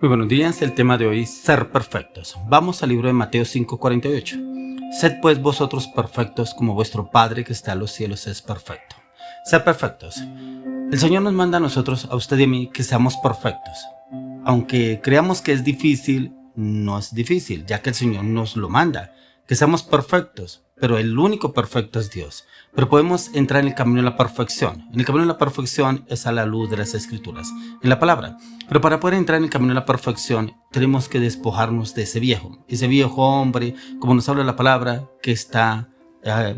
Muy buenos días, el tema de hoy, ser perfectos. Vamos al libro de Mateo 5:48. Sed pues vosotros perfectos como vuestro Padre que está en los cielos es perfecto. Ser perfectos. El Señor nos manda a nosotros, a usted y a mí, que seamos perfectos. Aunque creamos que es difícil, no es difícil, ya que el Señor nos lo manda. Que seamos perfectos, pero el único perfecto es Dios. Pero podemos entrar en el camino de la perfección. En el camino de la perfección es a la luz de las Escrituras, en la palabra. Pero para poder entrar en el camino de la perfección, tenemos que despojarnos de ese viejo hombre, como nos habla la palabra, que está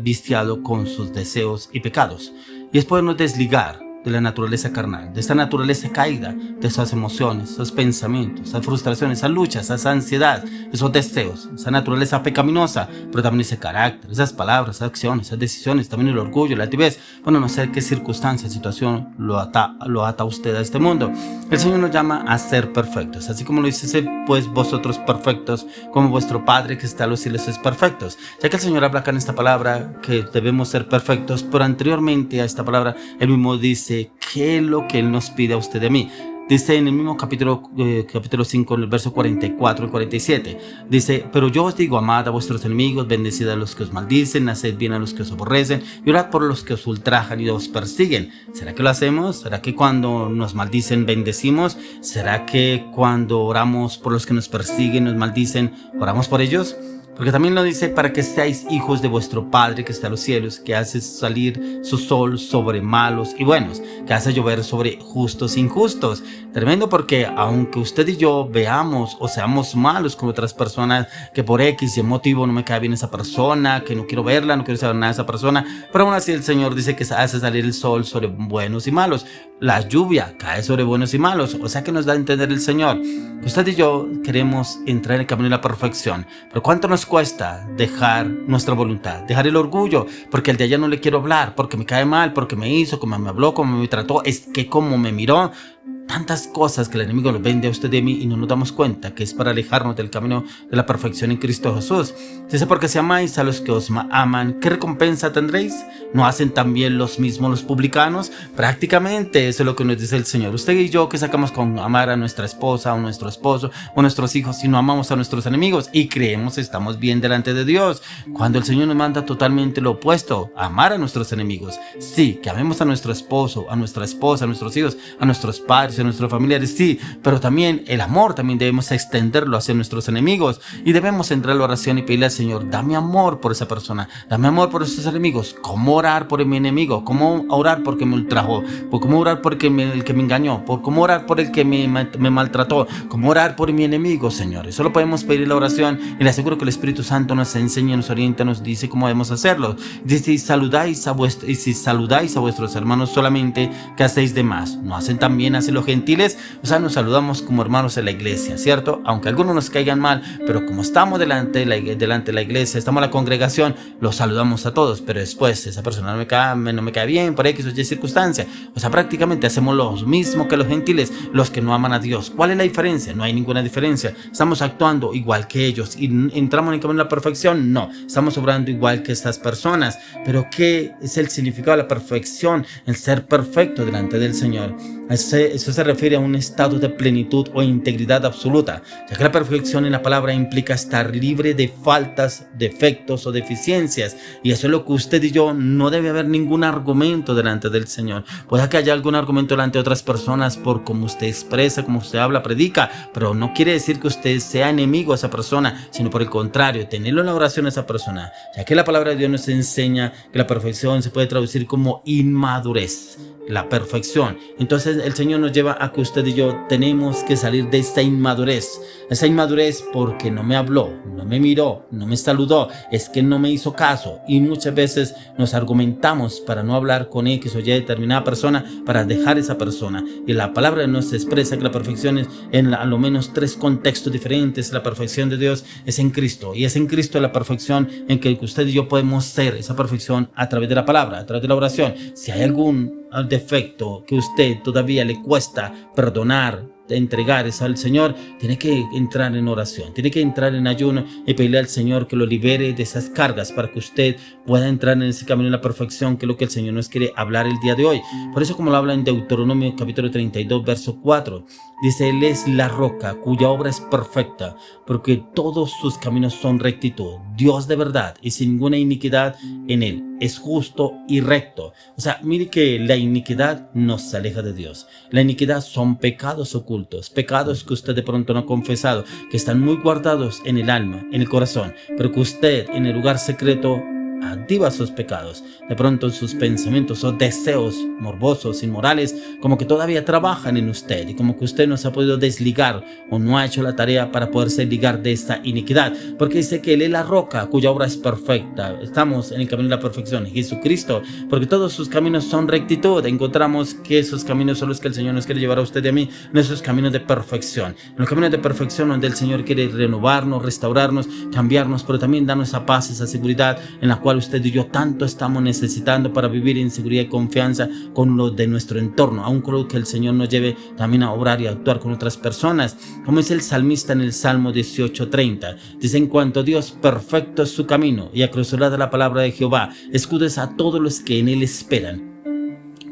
viciado con sus deseos y pecados. Y es podernos desligar de la naturaleza carnal, de esta naturaleza caída, de esas emociones, esos pensamientos, esas frustraciones, esas luchas, esa ansiedad, esos deseos, esa naturaleza pecaminosa, pero también ese carácter, esas palabras, esas acciones, esas decisiones, también el orgullo, la altivez. Bueno, no sé qué circunstancia, situación lo ata a usted a este mundo. El Señor nos llama a ser perfectos, así como lo dice, sed pues vosotros perfectos, como vuestro Padre que está en los cielos es perfectos. Ya que el Señor habla acá en esta palabra que debemos ser perfectos, pero anteriormente a esta palabra, Él mismo dice qué es lo que Él nos pide a usted y a mí. Dice en el mismo capítulo 5, en el verso 44 y 47, dice, pero yo os digo, amad a vuestros enemigos, bendecid a los que os maldicen, haced bien a los que os aborrecen, y orad por los que os ultrajan y os persiguen. ¿Será que lo hacemos? ¿Será que cuando nos maldicen bendecimos? ¿Será que cuando oramos por los que nos persiguen, nos maldicen, oramos por ellos? Porque también lo dice para que seáis hijos de vuestro Padre que está en los cielos, que hace salir su sol sobre malos y buenos, que hace llover sobre justos e injustos. Tremendo, porque aunque usted y yo veamos o seamos malos con otras personas, que por X y motivo no me cae bien esa persona, que no quiero verla, no quiero saber nada de esa persona, pero aún así el Señor dice que hace salir el sol sobre buenos y malos. La lluvia cae sobre buenos y malos, o sea que nos da a entender el Señor. Usted y yo queremos entrar en el camino de la perfección, pero ¿cuánto nos cuesta dejar nuestra voluntad, dejar el orgullo? Porque el de allá no le quiero hablar, porque me cae mal, porque me hizo, como me habló, como me trató, es que como me miró. Tantas cosas que el enemigo nos vende a usted y a mí y no nos damos cuenta que es para alejarnos del camino de la perfección en Cristo Jesús. Dice, porque si amáis a los que os aman, ¿qué recompensa tendréis? ¿No hacen también los mismos los publicanos? Prácticamente eso es lo que nos dice el Señor. Usted y yo, ¿qué sacamos con amar a nuestra esposa o nuestro esposo o nuestros hijos si no amamos a nuestros enemigos y creemos que estamos bien delante de Dios? Cuando el Señor nos manda totalmente lo opuesto, amar a nuestros enemigos. Sí, que amemos a nuestro esposo, a nuestra esposa, a nuestros hijos, a nuestros padres, a nuestros familiares, sí, pero también el amor también debemos extenderlo hacia nuestros enemigos y debemos entrar a la oración y pedirle al Señor, dame amor por esa persona, dame amor por esos enemigos. ¿Cómo orar por mi enemigo? ¿Cómo orar porque me ultrajó? ¿Cómo orar por el que me engañó? ¿Cómo orar por el que me maltrató? ¿Cómo orar por mi enemigo, Señor? Eso lo podemos pedir la oración y le aseguro que el Espíritu Santo nos enseña, nos orienta, nos dice cómo debemos hacerlo. Dice, si saludáis a vuestros hermanos solamente, ¿qué hacéis de más? ¿No hacen también así los gentiles? O sea, nos saludamos como hermanos en la iglesia, ¿cierto? Aunque algunos nos caigan mal, pero como estamos delante de la iglesia, estamos en la congregación, los saludamos a todos, pero después esa persona no me cae bien por X o Y circunstancia. O sea, prácticamente hacemos lo mismo que los gentiles, los que no aman a Dios. ¿Cuál es la diferencia? No hay ninguna diferencia. ¿Estamos actuando igual que ellos y entramos en el camino de la perfección? No, estamos obrando igual que estas personas. Pero ¿qué es el significado de la perfección? El ser perfecto delante del Señor. Eso se refiere a un estado de plenitud o integridad absoluta, ya que la perfección en la palabra implica estar libre de faltas, defectos o deficiencias, y eso es lo que usted y yo no debe haber ningún argumento delante del Señor. Puede que haya algún argumento delante de otras personas por cómo usted expresa, cómo usted habla, predica, pero no quiere decir que usted sea enemigo a esa persona, sino por el contrario, tenerlo en la oración a esa persona, ya que la palabra de Dios nos enseña que la perfección se puede traducir como inmadurez. La perfección. Entonces el Señor nos lleva a que usted y yo tenemos que salir de esta inmadurez porque no me habló, no me miró, no me saludó, es que no me hizo caso, y muchas veces nos argumentamos para no hablar con X o Y determinada persona, para dejar esa persona. Y la palabra nos expresa que la perfección es en a lo menos 3 contextos diferentes. La perfección de Dios es en Cristo, y es en Cristo la perfección en que usted y yo podemos ser esa perfección a través de la palabra, a través de la oración. Si hay algún defecto que usted todavía le cuesta perdonar, entregar al Señor, tiene que entrar en oración, tiene que entrar en ayuno y pedirle al Señor que lo libere de esas cargas para que usted pueda entrar en ese camino de la perfección, que es lo que el Señor nos quiere hablar el día de hoy. Por eso, como lo habla en Deuteronomio capítulo 32 verso 4, dice: Él es la roca cuya obra es perfecta, porque todos sus caminos son rectitud, Dios de verdad y sin ninguna iniquidad en él, es justo y recto. O sea, mire que la iniquidad nos aleja de Dios. La iniquidad son pecados ocultos, pecados que usted de pronto no ha confesado, que están muy guardados en el alma, en el corazón, pero que usted en el lugar secreto activa sus pecados. De pronto sus pensamientos o deseos morbosos, inmorales, como que todavía trabajan en usted y como que usted no se ha podido desligar o no ha hecho la tarea para poderse ligar de esta iniquidad, porque dice que Él es la roca cuya obra es perfecta. Estamos en el camino de la perfección, Jesucristo, porque todos sus caminos son rectitud. Encontramos que esos caminos son los que el Señor nos quiere llevar a usted y a mí, en esos caminos de perfección, en los caminos de perfección donde el Señor quiere renovarnos, restaurarnos, cambiarnos, pero también darnos esa paz, esa seguridad en la cual usted y yo tanto estamos necesitando para vivir en seguridad y confianza con lo de nuestro entorno, aun con lo que el Señor nos lleve también a obrar y a actuar con otras personas. Como dice el salmista en el Salmo 18:30, dice: en cuanto a Dios, perfecto es su camino y acrisolada la palabra de Jehová, escudo es a todos los que en él esperan.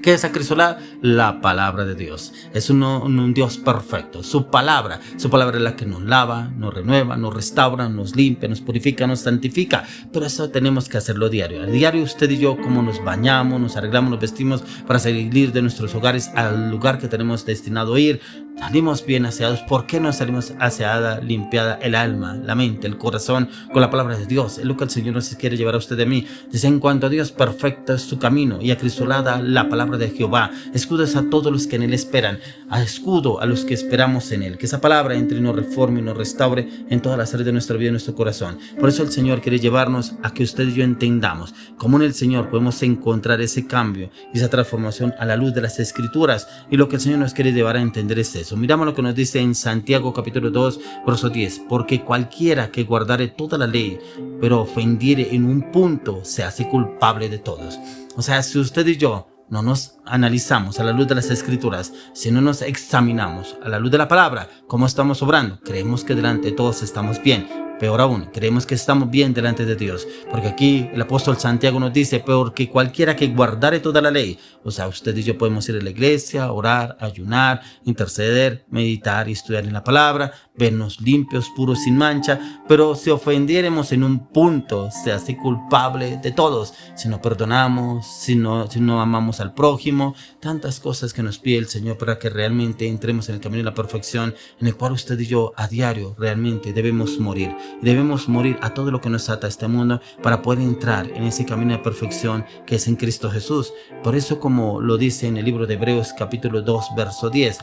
¿Qué es acrisolar? La palabra de Dios. Es un Dios perfecto. Su palabra es la que nos lava, nos renueva, nos restaura, nos limpia, nos purifica, nos santifica. Pero eso tenemos que hacerlo diario. A diario usted y yo, como nos bañamos, nos arreglamos, nos vestimos para salir de nuestros hogares al lugar que tenemos destinado a ir. Salimos bien aseados. ¿Por qué no salimos aseada, limpiada el alma, la mente, el corazón con la palabra de Dios? Es lo que el Señor nos quiere llevar a usted y a mí. Dice: en cuanto a Dios, perfecto es su camino y acrisolada la palabra de Jehová. Escudo es a todos los que en él esperan, a escudo a los que esperamos en él. Que esa palabra entre y nos reforme y nos restaure en todas las áreas de nuestra vida y nuestro corazón. Por eso el Señor quiere llevarnos a que usted y yo entendamos cómo en el Señor podemos encontrar ese cambio y esa transformación a la luz de las Escrituras. Y lo que el Señor nos quiere llevar a entender es eso. Miramos lo que nos dice en Santiago capítulo 2 verso 10: porque cualquiera que guardare toda la ley pero ofendiere en un punto se hace culpable de todos. O sea, si usted y yo no nos analizamos a la luz de las Escrituras, si no nos examinamos a la luz de la palabra, cómo estamos obrando, creemos que delante de todos estamos bien. Peor aún, creemos que estamos bien delante de Dios, porque aquí el apóstol Santiago nos dice: porque cualquiera que guardare toda la ley. O sea, usted y yo podemos ir a la iglesia, orar, ayunar, interceder, meditar y estudiar en la palabra, vernos limpios, puros, sin mancha, pero si ofendiéramos en un punto, se hace culpable de todos. Si no perdonamos, si no amamos al prójimo, tantas cosas que nos pide el Señor para que realmente entremos en el camino de la perfección, en el cual usted y yo a diario realmente debemos morir. Y debemos morir a todo lo que nos ata a este mundo para poder entrar en ese camino de perfección que es en Cristo Jesús. Por eso, como lo dice en el libro de Hebreos capítulo 2 verso 10,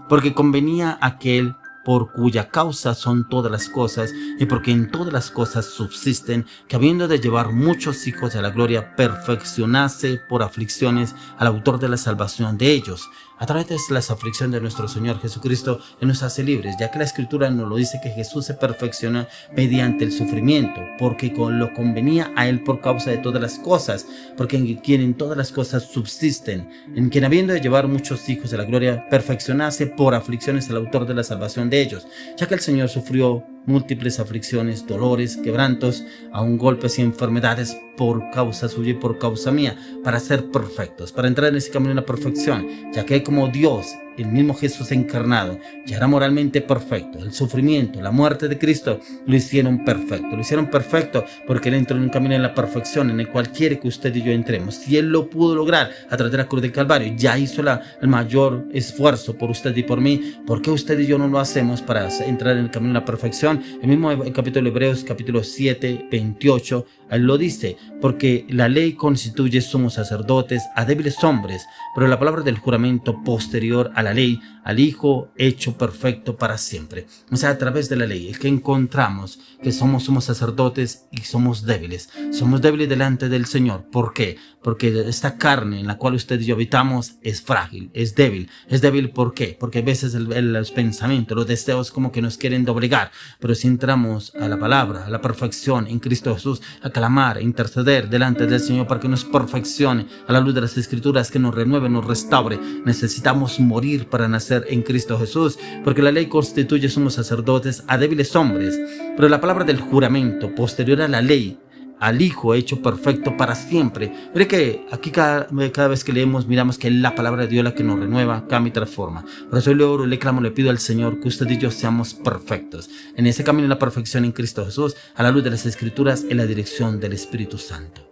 porque convenía aquel por cuya causa son todas las cosas y porque en todas las cosas subsisten, que habiendo de llevar muchos hijos a la gloria, perfeccionase por aflicciones al autor de la salvación de ellos. A través de las aflicciones de nuestro Señor Jesucristo, Él nos hace libres, ya que la Escritura nos lo dice que Jesús se perfecciona mediante el sufrimiento, porque lo convenía a Él por causa de todas las cosas, porque en quien en todas las cosas subsisten, en quien habiendo de llevar muchos hijos a la gloria, perfeccionase por aflicciones al autor de la salvación de ellos, ya que el Señor sufrió múltiples aflicciones, dolores, quebrantos, aún golpes y enfermedades por causa suya y por causa mía, para ser perfectos, para entrar en ese camino de la perfección, ya que como Dios, el mismo Jesús encarnado, ya era moralmente perfecto. El sufrimiento, la muerte de Cristo lo hicieron perfecto porque Él entró en un camino de la perfección en el cual quiere que usted y yo entremos. Si Él lo pudo lograr a través de la cruz del Calvario, ya hizo el mayor esfuerzo por usted y por mí, ¿por qué usted y yo no lo hacemos para entrar en el camino de la perfección? El mismo capítulo de Hebreos, capítulo 7, 28, Él lo dice: porque la ley constituye sumos sacerdotes a débiles hombres, pero la palabra del juramento posterior a la ley, al Hijo hecho perfecto para siempre. O sea, a través de la ley, el que encontramos que somos sacerdotes y somos débiles delante del Señor. ¿Por qué? Porque esta carne en la cual usted y yo habitamos es frágil, es débil. ¿Es débil por qué? Porque a veces los pensamientos, los deseos como que nos quieren doblegar, pero si entramos a la palabra, a la perfección en Cristo Jesús, a clamar, a interceder delante del Señor para que nos perfeccione a la luz de las Escrituras, que nos renueve, nos restaure, necesitamos morir para nacer ser en Cristo Jesús, porque la ley constituye sumos sacerdotes a débiles hombres, pero la palabra del juramento posterior a la ley, al Hijo hecho perfecto para siempre. Mire que aquí cada vez que leemos miramos que es la palabra de Dios la que nos renueva, cambia y transforma. Por eso le oro, le clamo, le pido al Señor que usted y yo seamos perfectos en ese camino de la perfección en Cristo Jesús, a la luz de las Escrituras, en la dirección del Espíritu Santo.